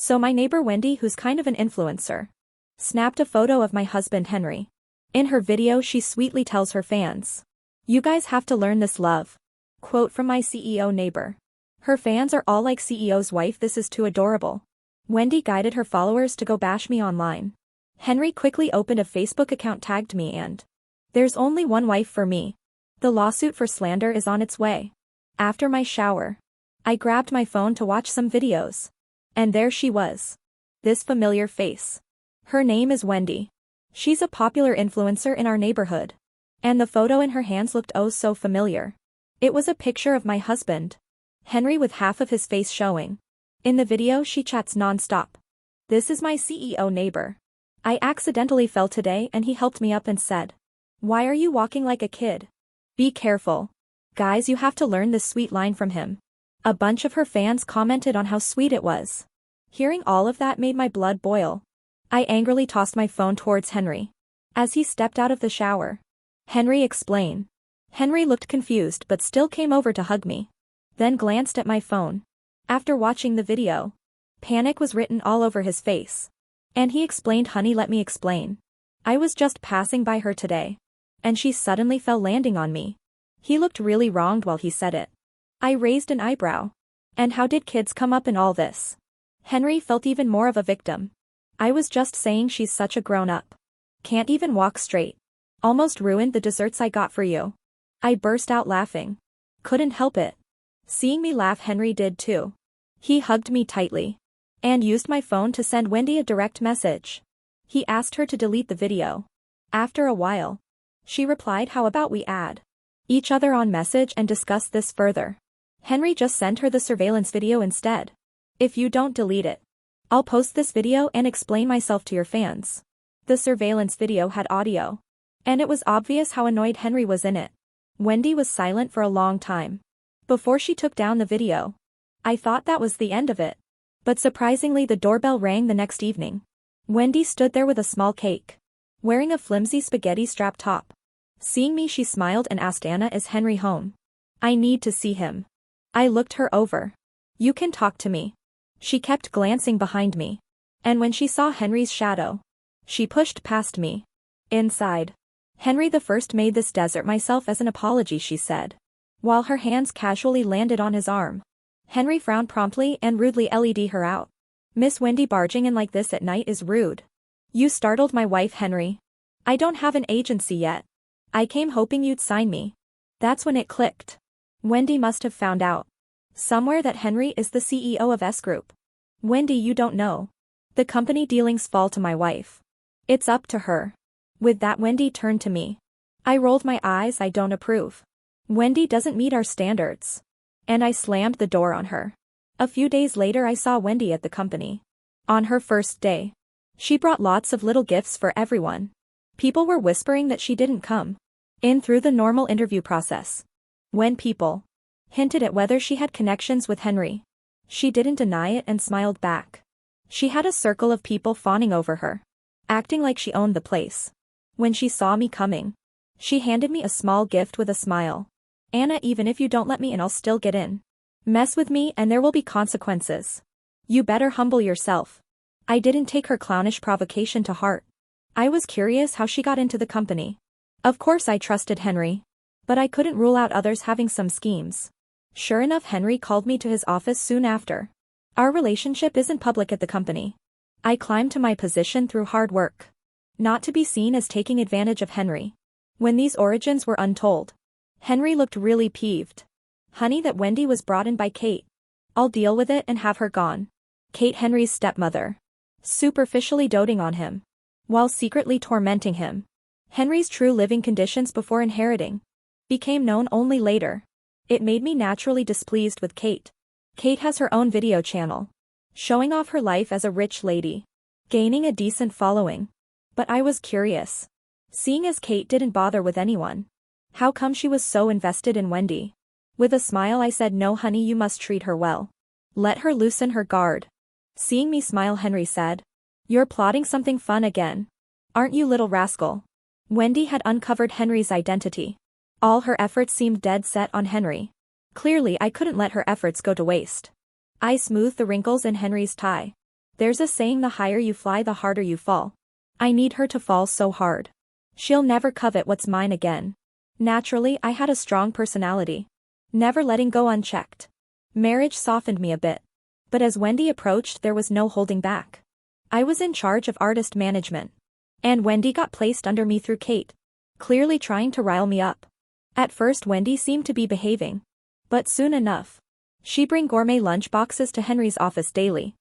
So my neighbor Wendy, who's kind of an influencer, snapped a photo of my husband Henry. In her video she sweetly tells her fans, "You guys have to learn this love." Quote from my CEO neighbor. Her fans are all like, "CEO's wife, this is too adorable." Wendy guided her followers to go bash me online. Henry quickly opened a Facebook account, tagged me, and "There's only one wife for me." The lawsuit for slander is on its way. After my shower, I grabbed my phone to watch some videos. And there she was. This familiar face. Her name is Wendy. She's a popular influencer in our neighborhood. And the photo in her hands looked oh so familiar. It was a picture of my husband, Henry, with half of his face showing. In the video she chats non-stop. "This is my CEO neighbor. I accidentally fell today and he helped me up and said, 'Why are you walking like a kid? Be careful.' Guys, you have to learn this sweet line from him." A bunch of her fans commented on how sweet it was. Hearing all of that made my blood boil. I angrily tossed my phone towards Henry. As he stepped out of the shower, "Henry, explain." Henry looked confused but still came over to hug me. Then glanced at my phone. After watching the video, panic was written all over his face. And he explained, "Honey, let me explain. I was just passing by her today. And she suddenly fell, landing on me." He looked really wronged while he said it. I raised an eyebrow. "And how did kids come up in all this?" Henry felt even more of a victim. "I was just saying she's such a grown-up. Can't even walk straight. Almost ruined the desserts I got for you." I burst out laughing. Couldn't help it. Seeing me laugh, Henry did too. He hugged me tightly. And used my phone to send Wendy a direct message. He asked her to delete the video. After a while, she replied, "How about we add each other on message and discuss this further?" Henry just sent her the surveillance video instead. "If you don't delete it, I'll post this video and explain myself to your fans." The surveillance video had audio. And it was obvious how annoyed Henry was in it. Wendy was silent for a long time before she took down the video. I thought that was the end of it. But surprisingly, the doorbell rang the next evening. Wendy stood there with a small cake, wearing a flimsy spaghetti strap top. Seeing me, she smiled and asked, "Anna, is Henry home? I need to see him." I looked her over. "You can talk to me." She kept glancing behind me. And when she saw Henry's shadow, she pushed past me. Inside, "Henry the First made this desert myself as an apology," she said, while her hands casually landed on his arm. Henry frowned promptly and rudely led her out. "Miss Wendy, barging in like this at night is rude. You startled my wife, Henry. I don't have an agency yet. I came hoping you'd sign me." That's when it clicked. Wendy must have found out somewhere that Henry is the CEO of S Group. "Wendy, you don't know. The company dealings fall to my wife. It's up to her." With that, Wendy turned to me. I rolled my eyes. "I don't approve. Wendy doesn't meet our standards." And I slammed the door on her. A few days later, I saw Wendy at the company. On her first day, she brought lots of little gifts for everyone. People were whispering that she didn't come in through the normal interview process. When people hinted at whether she had connections with Henry, she didn't deny it and smiled back. She had a circle of people fawning over her, acting like she owned the place. When she saw me coming, she handed me a small gift with a smile. "Anna, even if you don't let me in, I'll still get in. Mess with me and there will be consequences. You better humble yourself." I didn't take her clownish provocation to heart. I was curious how she got into the company. Of course I trusted Henry, but I couldn't rule out others having some schemes. Sure enough, Henry called me to his office soon after. Our relationship isn't public at the company. I climbed to my position through hard work, not to be seen as taking advantage of Henry. When these origins were untold, Henry looked really peeved. "Honey, that Wendy was brought in by Kate. I'll deal with it and have her gone." Kate, Henry's stepmother, superficially doting on him, while secretly tormenting him. Henry's true living conditions before inheriting became known only later. It made me naturally displeased with Kate. Kate has her own video channel, showing off her life as a rich lady, gaining a decent following. But I was curious, seeing as Kate didn't bother with anyone. How come she was so invested in Wendy? With a smile I said, "No honey, you must treat her well. Let her loosen her guard." Seeing me smile, Henry said, "You're plotting something fun again, aren't you, little rascal?" Wendy had uncovered Henry's identity. All her efforts seemed dead set on Henry. Clearly I couldn't let her efforts go to waste. I smoothed the wrinkles in Henry's tie. There's a saying, the higher you fly the harder you fall. I need her to fall so hard. She'll never covet what's mine again. Naturally, I had a strong personality. Never letting go unchecked. Marriage softened me a bit. But as Wendy approached, there was no holding back. I was in charge of artist management. And Wendy got placed under me through Kate, clearly trying to rile me up. At first Wendy seemed to be behaving. But soon enough, she bring gourmet lunch boxes to Henry's office daily.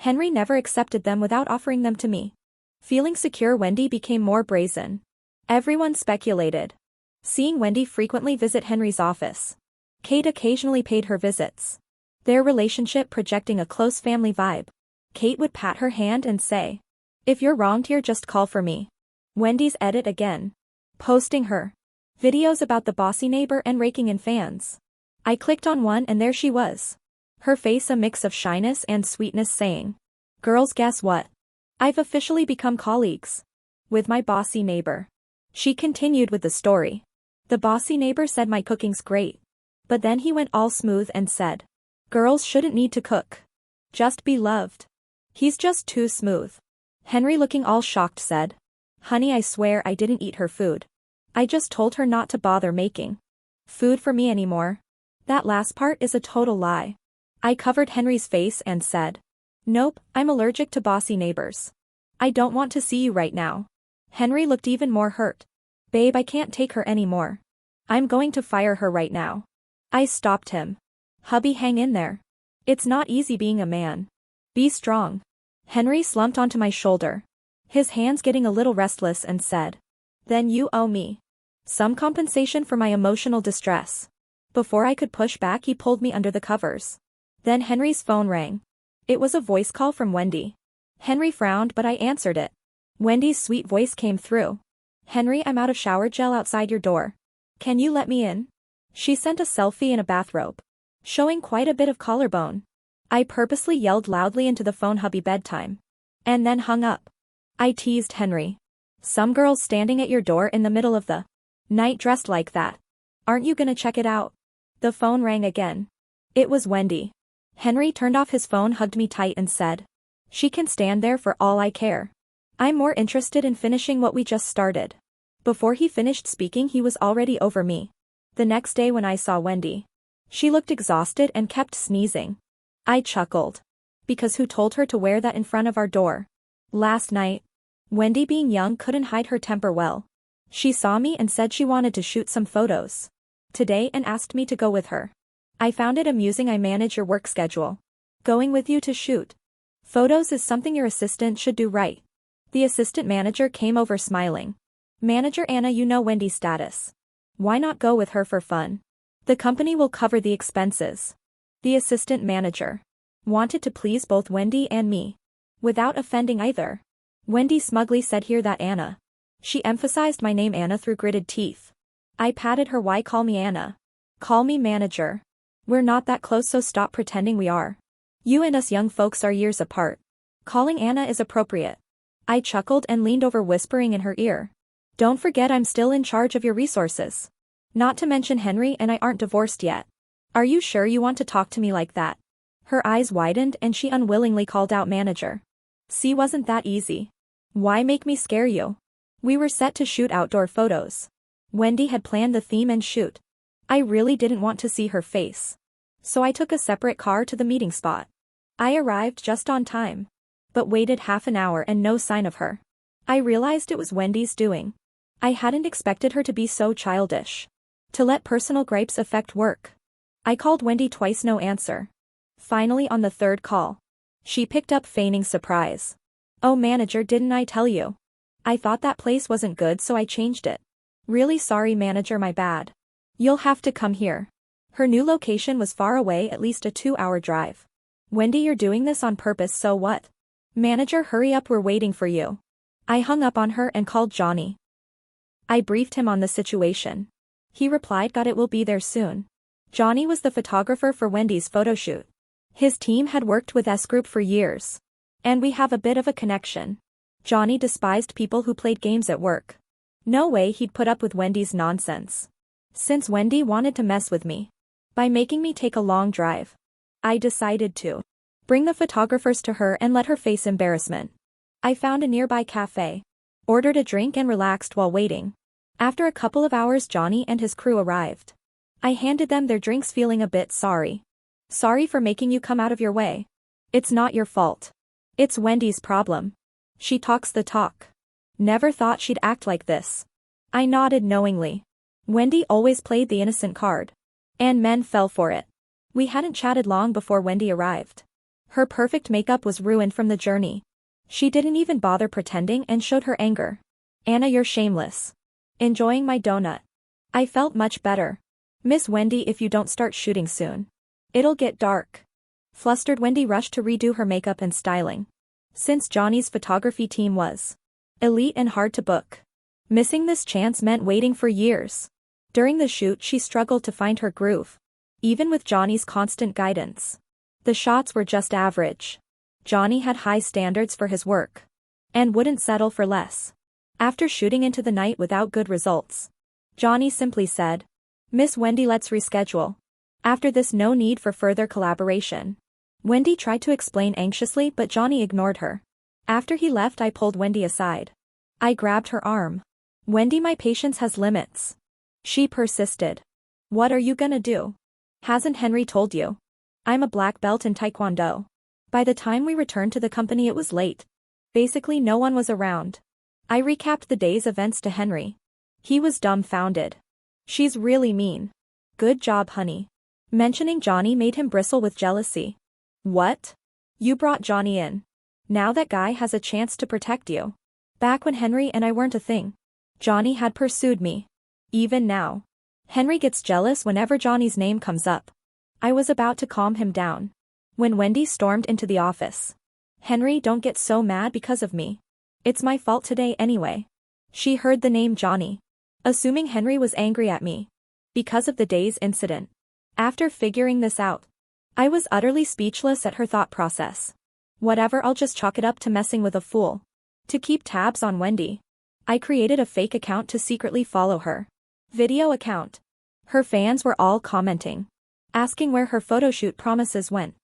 Henry never accepted them without offering them to me. Feeling secure, Wendy became more brazen. Everyone speculated. Seeing Wendy frequently visit Henry's office. Kate occasionally paid her visits. Their relationship projecting a close family vibe. Kate would pat her hand and say, "If you're wronged here, just call for me." Wendy's edit again. Posting her videos about the bossy neighbor and raking in fans. I clicked on one and there she was. Her face a mix of shyness and sweetness, saying, "Girls, guess what? I've officially become colleagues with my bossy neighbor." She continued with the story. The bossy neighbor said my cooking's great. But then he went all smooth and said, "Girls shouldn't need to cook. Just be loved. He's just too smooth." Henry, looking all shocked, said, "Honey, I swear I didn't eat her food. I just told her not to bother making food for me anymore." That last part is a total lie. I covered Henry's face and said, "Nope, I'm allergic to bossy neighbors. I don't want to see you right now." Henry looked even more hurt. "Babe, I can't take her anymore. I'm going to fire her right now." I stopped him. "Hubby, hang in there. It's not easy being a man. Be strong." Henry slumped onto my shoulder, his hands getting a little restless, and said, "Then you owe me some compensation for my emotional distress." Before I could push back, he pulled me under the covers. Then Henry's phone rang. It was a voice call from Wendy. Henry frowned, but I answered it. Wendy's sweet voice came through. "Henry, I'm out of shower gel outside your door. Can you let me in?" She sent a selfie in a bathrobe, showing quite a bit of collarbone. I purposely yelled loudly into the phone, "Hubby, bedtime," and then hung up. I teased Henry. "Some girls standing at your door in the middle of the night dressed like that. Aren't you gonna check it out?" The phone rang again. It was Wendy. Henry turned off his phone, hugged me tight, and said, "She can stand there for all I care. I'm more interested in finishing what we just started." Before he finished speaking, he was already over me. The next day when I saw Wendy, she looked exhausted and kept sneezing. I chuckled. Because who told her to wear that in front of our door? Last night, Wendy, being young, couldn't hide her temper well. She saw me and said she wanted to shoot some photos today and asked me to go with her. I found it amusing. "I manage your work schedule. Going with you to shoot photos is something your assistant should do, right?" The assistant manager came over smiling. "Manager Anna, you know Wendy's status. Why not go with her for fun? The company will cover the expenses." The assistant manager wanted to please both Wendy and me, without offending either. Wendy smugly said, "Hear that, Anna?" She emphasized my name, Anna, through gritted teeth. I patted her. "Why call me Anna? Call me manager. We're not that close, so stop pretending we are. You and us young folks are years apart. Calling Anna is appropriate." I chuckled and leaned over, whispering in her ear, "Don't forget I'm still in charge of your resources. Not to mention Henry and I aren't divorced yet. Are you sure you want to talk to me like that?" Her eyes widened and she unwillingly called out, "Manager. See, wasn't that easy? Why make me scare you?" We were set to shoot outdoor photos. Wendy had planned the theme and shoot. I really didn't want to see her face, so I took a separate car to the meeting spot. I arrived just on time, but waited half an hour and no sign of her. I realized it was Wendy's doing. I hadn't expected her to be so childish, to let personal gripes affect work. I called Wendy twice, no answer. Finally, on the third call, she picked up, feigning surprise. "Oh, manager, didn't I tell you? I thought that place wasn't good, so I changed it." "Really sorry, manager, my bad. You'll have to come here." Her new location was far away, at least a 2-hour drive. "Wendy, you're doing this on purpose, so what?" "Manager, hurry up, we're waiting for you." I hung up on her and called Johnny. I briefed him on the situation. He replied, "Got it, we'll be there soon." Johnny was the photographer for Wendy's photoshoot. His team had worked with S Group for years, and we have a bit of a connection. Johnny despised people who played games at work. No way he'd put up with Wendy's nonsense. Since Wendy wanted to mess with me by making me take a long drive, I decided to Bring the photographers to her and let her face embarrassment. I found a nearby cafe. Ordered a drink and relaxed while waiting. After a couple of hours, Johnny and his crew arrived. I handed them their drinks feeling a bit sorry. Sorry for making you come out of your way. It's not your fault. It's Wendy's problem. She talks the talk. Never thought she'd act like this. I nodded knowingly. Wendy always played the innocent card. And men fell for it. We hadn't chatted long before Wendy arrived. Her perfect makeup was ruined from the journey. She didn't even bother pretending and showed her anger. Anna, you're shameless. Enjoying my donut. I felt much better. Miss Wendy, if you don't start shooting soon. It'll get dark. Flustered, Wendy rushed to redo her makeup and styling. Since Johnny's photography team was elite and hard to book, missing this chance meant waiting for years. During the shoot, she struggled to find her groove. Even with Johnny's constant guidance, the shots were just average. Johnny had high standards for his work and wouldn't settle for less. After shooting into the night without good results, Johnny simply said, "Miss Wendy, let's reschedule. After this, no need for further collaboration." Wendy tried to explain anxiously, but Johnny ignored her. After he left, I pulled Wendy aside. I grabbed her arm. "Wendy, my patience has limits." She persisted. "What are you gonna do? Hasn't Henry told you? I'm a black belt in Taekwondo." By the time we returned to the company, it was late. Basically, no one was around. I recapped the day's events to Henry. He was dumbfounded. "She's really mean. Good job, honey." Mentioning Johnny made him bristle with jealousy. "What? You brought Johnny in. Now that guy has a chance to protect you. Back when Henry and I weren't a thing, Johnny had pursued me. Even now, Henry gets jealous whenever Johnny's name comes up." I was about to calm him down when Wendy stormed into the office. "Henry, don't get so mad because of me. It's my fault today anyway." She heard the name Johnny, assuming Henry was angry at me because of the day's incident. After figuring this out, I was utterly speechless at her thought process. Whatever, I'll just chalk it up to messing with a fool. To keep tabs on Wendy, I created a fake account to secretly follow her. Video account. Her fans were all commenting, asking where her photoshoot promises went.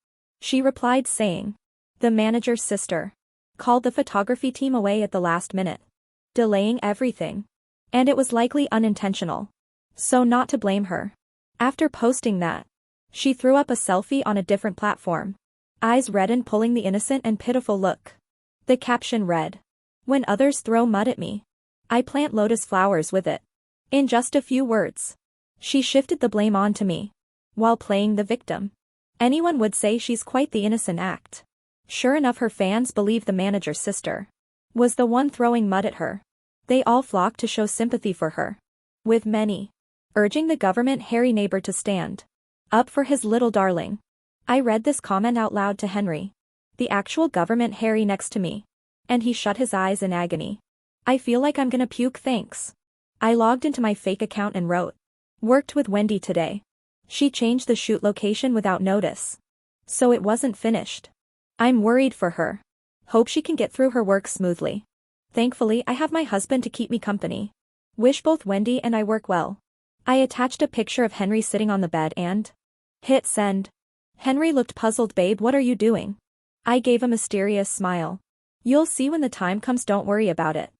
She replied saying, "The manager's sister called the photography team away at the last minute, delaying everything. And it was likely unintentional, so not to blame her." After posting that, she threw up a selfie on a different platform. Eyes reddened, pulling the innocent and pitiful look. The caption read, "When others throw mud at me, I plant lotus flowers with it." In just a few words, she shifted the blame onto me, while playing the victim. Anyone would say she's quite the innocent act. Sure enough, her fans believe the manager's sister was the one throwing mud at her. They all flocked to show sympathy for her, with many urging the government hairy neighbor to stand up for his little darling. I read this comment out loud to Henry, the actual government hairy next to me, and he shut his eyes in agony. "I feel like I'm gonna puke, thanks." I logged into my fake account and wrote, "Worked with Wendy today. She changed the shoot location without notice, so it wasn't finished. I'm worried for her. Hope she can get through her work smoothly. Thankfully, I have my husband to keep me company. Wish both Wendy and I work well." I attached a picture of Henry sitting on the bed and hit send. Henry looked puzzled. "Babe, what are you doing?" I gave a mysterious smile. "You'll see when the time comes, don't worry about it."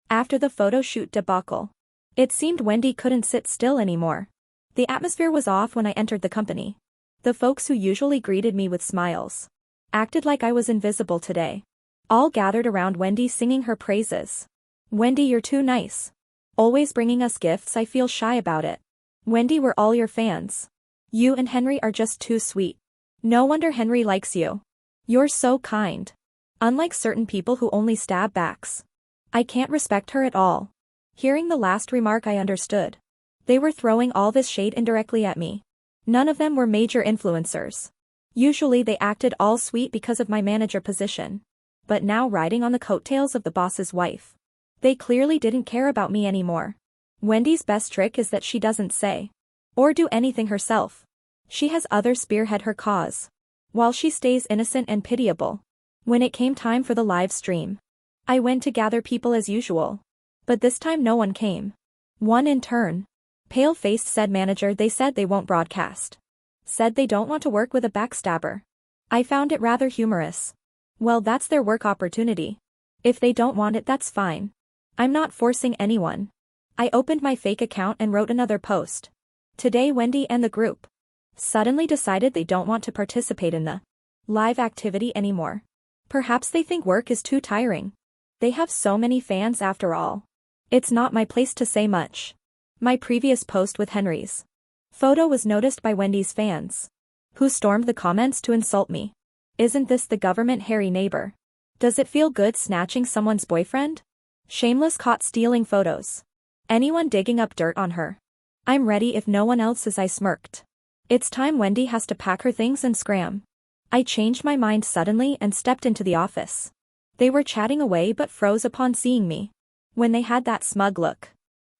After the photo shoot debacle, it seemed Wendy couldn't sit still anymore. The atmosphere was off when I entered the company. The folks who usually greeted me with smiles acted like I was invisible today. All gathered around Wendy singing her praises. "Wendy, you're too nice. Always bringing us gifts. I feel shy about it. Wendy, we're all your fans. You and Henry are just too sweet. No wonder Henry likes you. You're so kind. Unlike certain people who only stab backs. I can't respect her at all." Hearing the last remark, I understood. They were throwing all this shade indirectly at me. None of them were major influencers. Usually they acted all sweet because of my manager position. But now, riding on the coattails of the boss's wife, they clearly didn't care about me anymore. Wendy's best trick is that she doesn't say or do anything herself. She has others spearhead her cause, while she stays innocent and pitiable. When it came time for the live stream, I went to gather people as usual. But this time no one came. One intern, pale-faced, said, "Manager, they said they won't broadcast. Said they don't want to work with a backstabber." I found it rather humorous. Well, that's their work opportunity. If they don't want it, that's fine. I'm not forcing anyone. I opened my fake account and wrote another post. Today Wendy and the group suddenly decided they don't want to participate in the live activity anymore. Perhaps they think work is too tiring. They have so many fans after all. It's not my place to say much. My previous post with Henry's photo was noticed by Wendy's fans, who stormed the comments to insult me. Isn't this the government hairy neighbor? Does it feel good snatching someone's boyfriend? Shameless caught stealing photos. Anyone digging up dirt on her? I'm ready if no one else is, I smirked. It's time Wendy has to pack her things and scram. I changed my mind suddenly and stepped into the office. They were chatting away but froze upon seeing me. When they had that smug look.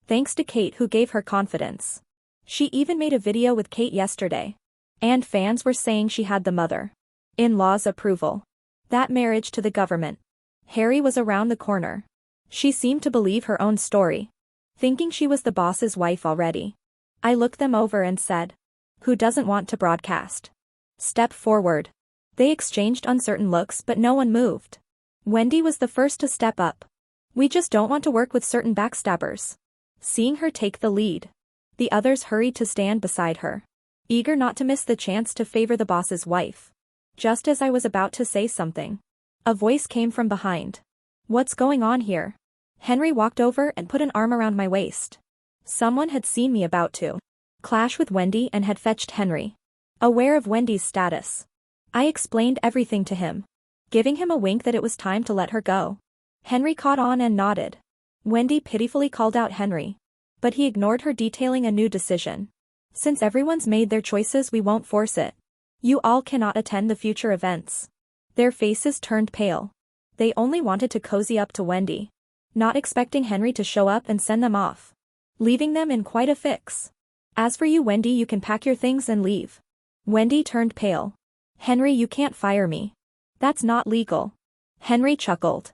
Thanks to Kate who gave her confidence. She even made a video with Kate yesterday. And fans were saying she had the mother-in-law's approval. That marriage to the government. Harry was around the corner. She seemed to believe her own story. Thinking she was the boss's wife already. I looked them over and said. Who doesn't want to broadcast? Step forward. They exchanged uncertain looks but no one moved. Wendy was the first to step up. We just don't want to work with certain backstabbers. Seeing her take the lead. The others hurried to stand beside her. Eager not to miss the chance to favor the boss's wife. Just as I was about to say something. A voice came from behind. What's going on here? Henry walked over and put an arm around my waist. Someone had seen me about to clash with Wendy and had fetched Henry. Aware of Wendy's status. I explained everything to him. Giving him a wink that it was time to let her go. Henry caught on and nodded. Wendy pitifully called out Henry. But he ignored her, detailing a new decision. Since everyone's made their choices, we won't force it. You all cannot attend the future events. Their faces turned pale. They only wanted to cozy up to Wendy. Not expecting Henry to show up and send them off. Leaving them in quite a fix. As for you, Wendy, you can pack your things and leave. Wendy turned pale. Henry, you can't fire me. That's not legal. Henry chuckled.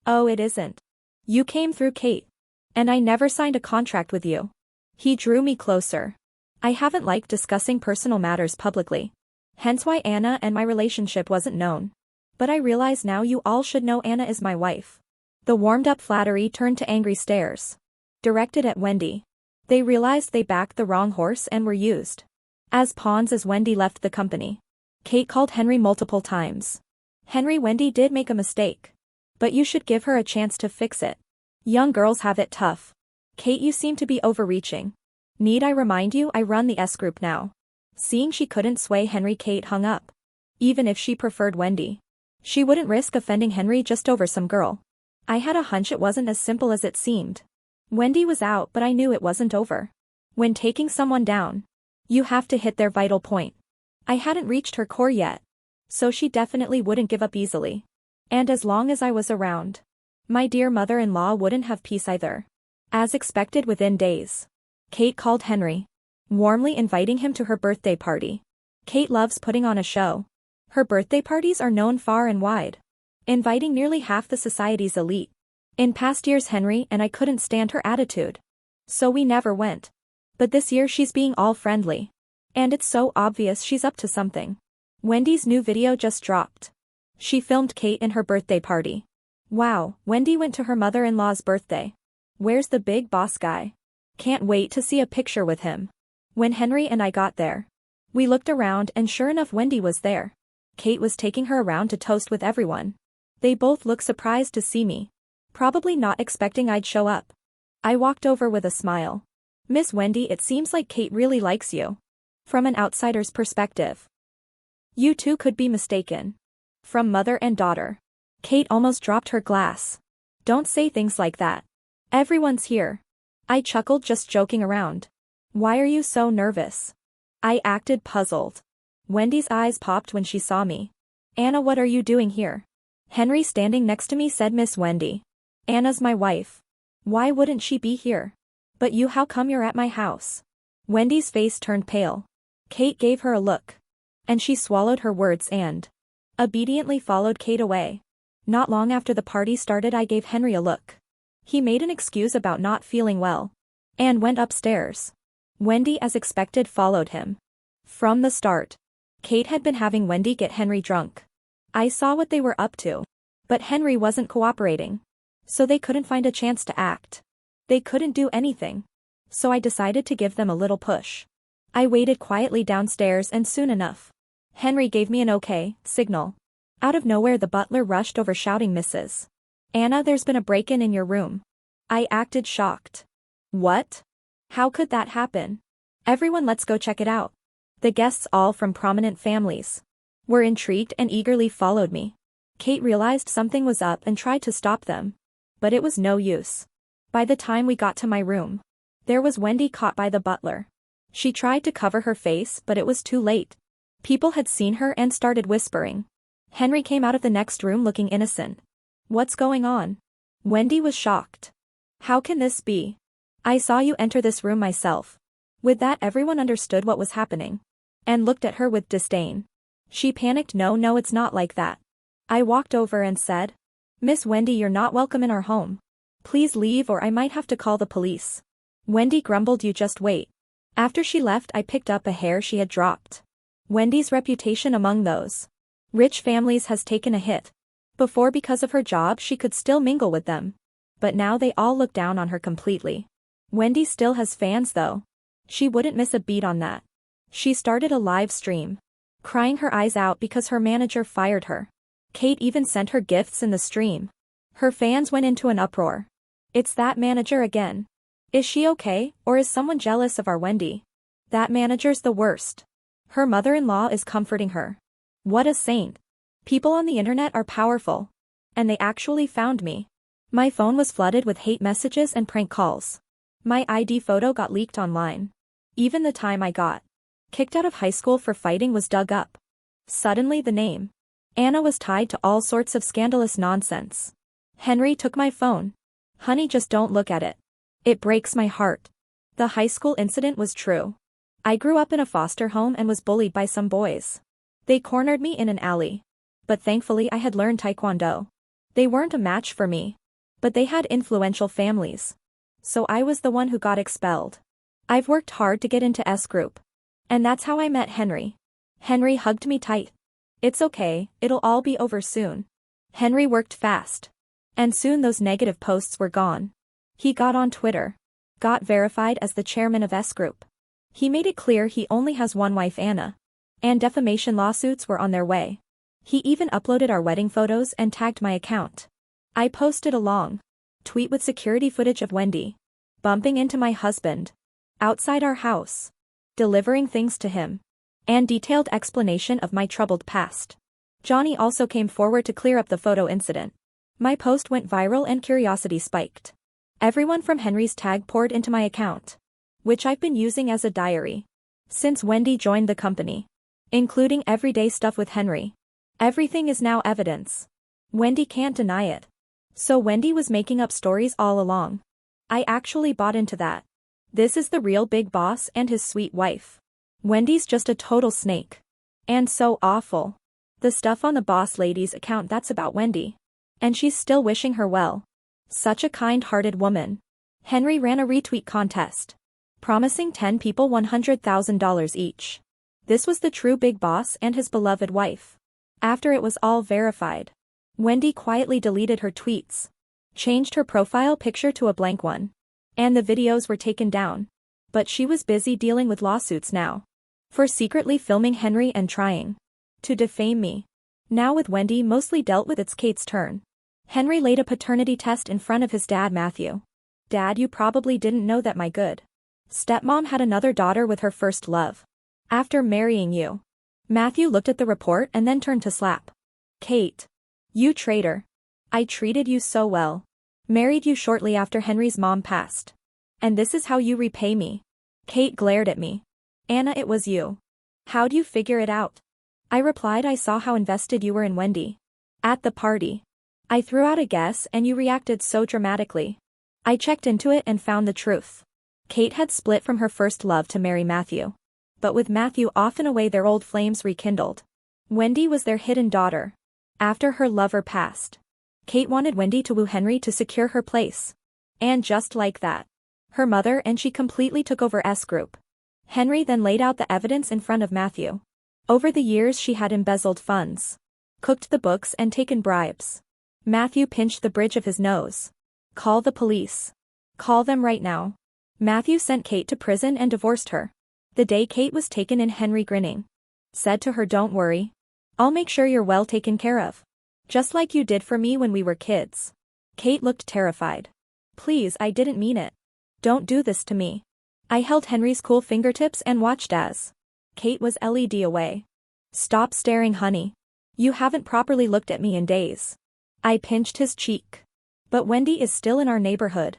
Oh, it isn't. You came through Kate. And I never signed a contract with you. He drew me closer. I haven't liked discussing personal matters publicly. Hence why Anna and my relationship wasn't known. But I realize now you all should know Anna is my wife. The warmed-up flattery turned to angry stares. Directed at Wendy. They realized they backed the wrong horse and were used as pawns as Wendy left the company. Kate called Henry multiple times. Henry, Wendy did make a mistake. But you should give her a chance to fix it. Young girls have it tough. Kate, you seem to be overreaching. Need I remind you I run the S group now? Seeing she couldn't sway Henry, Kate hung up. Even if she preferred Wendy. She wouldn't risk offending Henry just over some girl. I had a hunch it wasn't as simple as it seemed. Wendy was out, but I knew it wasn't over. When taking someone down, you have to hit their vital point. I hadn't reached her core yet. So she definitely wouldn't give up easily. And as long as I was around, my dear mother-in-law wouldn't have peace either. As expected, within days, Kate called Henry, warmly inviting him to her birthday party. Kate loves putting on a show. Her birthday parties are known far and wide, inviting nearly half the society's elite. In past years, Henry and I couldn't stand her attitude. So we never went. But this year she's being all friendly. And it's so obvious she's up to something. Wendy's new video just dropped. She filmed Kate in her birthday party. Wow, Wendy went to her mother-in-law's birthday. Where's the big boss guy? Can't wait to see a picture with him. When Henry and I got there, we looked around and sure enough Wendy was there. Kate was taking her around to toast with everyone. They both looked surprised to see me. Probably not expecting I'd show up. I walked over with a smile. Miss Wendy, it seems like Kate really likes you. From an outsider's perspective, you two could be mistaken. From mother and daughter. Kate almost dropped her glass. Don't say things like that. Everyone's here. I chuckled, just joking around. Why are you so nervous? I acted puzzled. Wendy's eyes popped when she saw me. Anna, what are you doing here? Henry, standing next to me, said, Miss Wendy. Anna's my wife. Why wouldn't she be here? But you, how come you're at my house? Wendy's face turned pale. Kate gave her a look. And she swallowed her words and obediently followed Kate away. Not long after the party started, I gave Henry a look. He made an excuse about not feeling well. And went upstairs. Wendy, as expected, followed him. From the start, Kate had been having Wendy get Henry drunk. I saw what they were up to. But Henry wasn't cooperating. So they couldn't find a chance to act. They couldn't do anything. So I decided to give them a little push. I waited quietly downstairs and soon enough, Henry gave me an okay signal. Out of nowhere the butler rushed over shouting, "Mrs. Anna, there's been a break-in in your room." I acted shocked. What? How could that happen? Everyone, let's go check it out. The guests, all from prominent families, were intrigued and eagerly followed me. Kate realized something was up and tried to stop them. But it was no use. By the time we got to my room, there was Wendy caught by the butler. She tried to cover her face, but it was too late. People had seen her and started whispering. Henry came out of the next room looking innocent. "What's going on?" Wendy was shocked. "How can this be? I saw you enter this room myself." With that, everyone understood what was happening and looked at her with disdain. She panicked. No, it's not like that." I walked over and said, "Miss Wendy, you're not welcome in our home. Please leave or I might have to call the police." Wendy grumbled, "You just wait." After she left, I picked up a hair she had dropped. Wendy's reputation among those rich families has taken a hit. Before, because of her job, she could still mingle with them. But now they all look down on her completely. Wendy still has fans though. She wouldn't miss a beat on that. She started a live stream, crying her eyes out because her manager fired her. Kate even sent her gifts in the stream. Her fans went into an uproar. "It's that manager again. Is she okay, or is someone jealous of our Wendy? That manager's the worst. Her mother-in-law is comforting her. What a saint." People on the internet are powerful. And they actually found me. My phone was flooded with hate messages and prank calls. My ID photo got leaked online. Even the time I got kicked out of high school for fighting was dug up. Suddenly the name Anna was tied to all sorts of scandalous nonsense. Henry took my phone. Honey, just don't look at it. It breaks my heart. The high school incident was true. I grew up in a foster home and was bullied by some boys. They cornered me in an alley. But thankfully I had learned Taekwondo. They weren't a match for me. But they had influential families. So I was the one who got expelled. I've worked hard to get into S group. And that's how I met Henry. Henry hugged me tight. "It's okay, it'll all be over soon." Henry worked fast. And soon those negative posts were gone. He got on Twitter. Got verified as the chairman of S group. He made it clear he only has one wife, Anna. And defamation lawsuits were on their way. He even uploaded our wedding photos and tagged my account. I posted a long tweet with security footage of Wendy bumping into my husband outside our house, delivering things to him, and detailed explanation of my troubled past. Johnny also came forward to clear up the photo incident. My post went viral and curiosity spiked. Everyone from Henry's tag poured into my account, which I've been using as a diary since Wendy joined the company, including everyday stuff with Henry. Everything is now evidence. Wendy can't deny it. So Wendy was making up stories all along. I actually bought into that. This is the real big boss and his sweet wife. Wendy's just a total snake. And so awful. The stuff on the boss lady's account, that's about Wendy. And she's still wishing her well. Such a kind-hearted woman. Henry ran a retweet contest, promising 10 people $100,000 each. This was the true big boss and his beloved wife. After it was all verified, Wendy quietly deleted her tweets, changed her profile picture to a blank one, and the videos were taken down. But she was busy dealing with lawsuits now for secretly filming Henry and trying to defame me. Now with Wendy mostly dealt with, it's Kate's turn. Henry laid a paternity test in front of his dad, Matthew. "Dad, you probably didn't know that my good stepmom had another daughter with her first love after marrying you." Matthew looked at the report and then turned to slap Kate. "You traitor. I treated you so well. Married you shortly after Henry's mom passed. And this is how you repay me." Kate glared at me. "Anna, it was you. How'd you figure it out?" I replied, "I saw how invested you were in Wendy at the party. I threw out a guess and you reacted so dramatically. I checked into it and found the truth." Kate had split from her first love to marry Matthew. But with Matthew off and away, their old flames rekindled. Wendy was their hidden daughter. After her lover passed, Kate wanted Wendy to woo Henry to secure her place. And just like that, her mother and she completely took over S group. Henry then laid out the evidence in front of Matthew. Over the years she had embezzled funds, cooked the books and taken bribes. Matthew pinched the bridge of his nose. Call the police. Call them right now. Matthew sent Kate to prison and divorced her. The day Kate was taken in, Henry, grinning, said to her, "Don't worry. I'll make sure you're well taken care of. Just like you did for me when we were kids." Kate looked terrified. "Please, I didn't mean it. Don't do this to me." I held Henry's cool fingertips and watched as Kate was led away. "Stop staring, honey. You haven't properly looked at me in days." I pinched his cheek. "But Wendy is still in our neighborhood.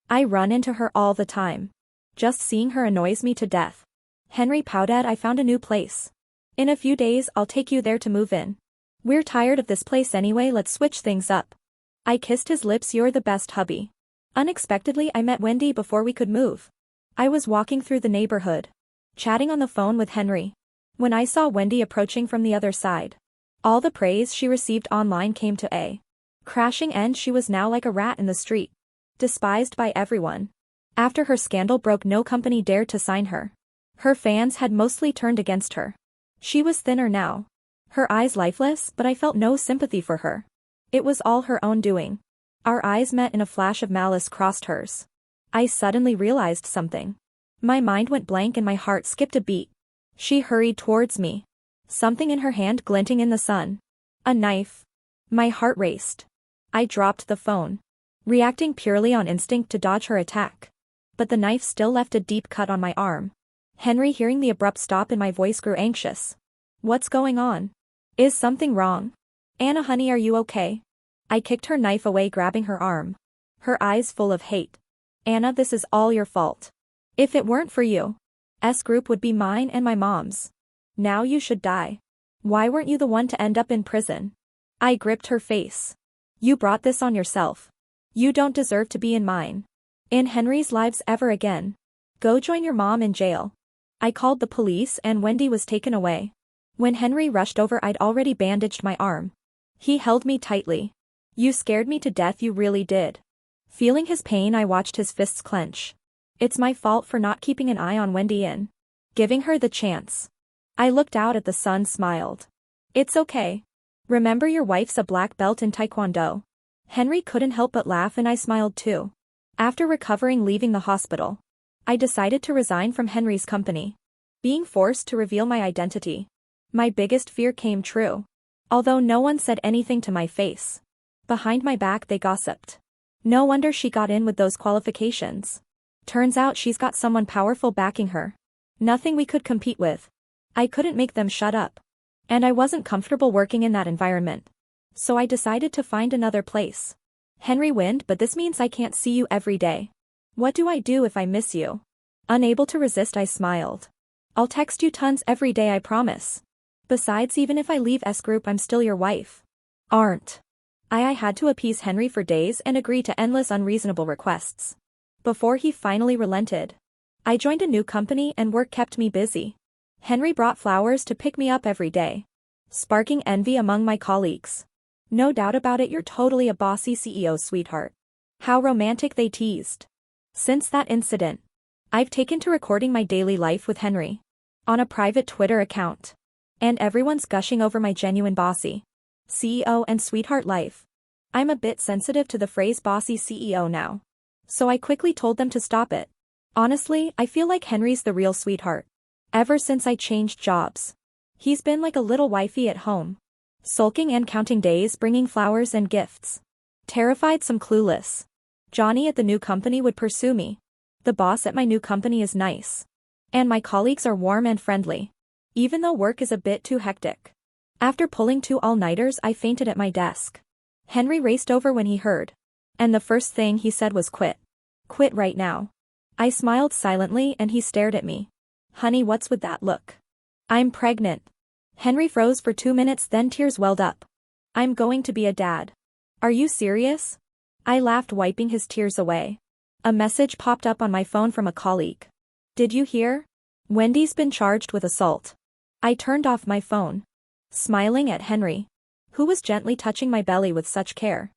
I run into her all the time. Just seeing her annoys me to death." Henry pouted. "I found a new place. In a few days I'll take you there to move in. We're tired of this place anyway, let's switch things up." I kissed his lips. "You're the best, hubby." Unexpectedly I met Wendy before we could move. I was walking through the neighborhood, chatting on the phone with Henry, when I saw Wendy approaching from the other side. All the praise she received online came to a crashing end. She was now like a rat in the street, despised by everyone. After her scandal broke, no company dared to sign her. Her fans had mostly turned against her. She was thinner now, her eyes lifeless, but I felt no sympathy for her. It was all her own doing. Our eyes met and a flash of malice crossed hers. I suddenly realized something. My mind went blank and my heart skipped a beat. She hurried towards me, something in her hand glinting in the sun. A knife. My heart raced. I dropped the phone, reacting purely on instinct to dodge her attack. But the knife still left a deep cut on my arm. Henry, hearing the abrupt stop in my voice, grew anxious. "What's going on? Is something wrong? Anna, honey, are you okay?" I kicked her knife away, grabbing her arm, her eyes full of hate. "Anna, this is all your fault. If it weren't for you, S group would be mine and my mom's. Now you should die. Why weren't you the one to end up in prison?" I gripped her face. "You brought this on yourself. You don't deserve to be in mine, in Henry's lives ever again. Go join your mom in jail." I called the police and Wendy was taken away. When Henry rushed over, I'd already bandaged my arm. He held me tightly. "You scared me to death, you really did." Feeling his pain, I watched his fists clench. "It's my fault for not keeping an eye on Wendy and giving her the chance." I looked out at the sun, smiled. "It's okay. Remember, your wife's a black belt in Taekwondo." Henry couldn't help but laugh and I smiled too. After recovering, leaving the hospital, I decided to resign from Henry's company. Being forced to reveal my identity, my biggest fear came true. Although no one said anything to my face, behind my back they gossiped. No wonder she got in with those qualifications. Turns out she's got someone powerful backing her. Nothing we could compete with. I couldn't make them shut up. And I wasn't comfortable working in that environment. So I decided to find another place. "Henry Wind, but this means I can't see you every day. What do I do if I miss you?" Unable to resist, I smiled. "I'll text you tons every day, I promise. Besides, even if I leave S group, I'm still your wife. Aren't I had to appease Henry for days and agree to endless unreasonable requests. Before he finally relented, I joined a new company and work kept me busy. Henry brought flowers to pick me up every day, sparking envy among my colleagues. "No doubt about it, you're totally a bossy CEO, sweetheart." How romantic, they teased. Since that incident, I've taken to recording my daily life with Henry on a private Twitter account. And everyone's gushing over my genuine bossy CEO and sweetheart life. I'm a bit sensitive to the phrase bossy CEO now, so I quickly told them to stop it. Honestly, I feel like Henry's the real sweetheart. Ever since I changed jobs, he's been like a little wifey at home, sulking and counting days, bringing flowers and gifts. Terrified, some clueless Johnny at the new company would pursue me. The boss at my new company is nice, and my colleagues are warm and friendly, even though work is a bit too hectic. After pulling 2 all-nighters, I fainted at my desk. Henry raced over when he heard, and the first thing he said was, "Quit. Quit right now." I smiled silently and he stared at me. "Honey, what's with that look?" "I'm pregnant." Henry froze for 2 minutes, then tears welled up. "I'm going to be a dad." "Are you serious?" I laughed, wiping his tears away. A message popped up on my phone from a colleague. "Did you hear? Wendy's been charged with assault." I turned off my phone, smiling at Henry, who was gently touching my belly with such care.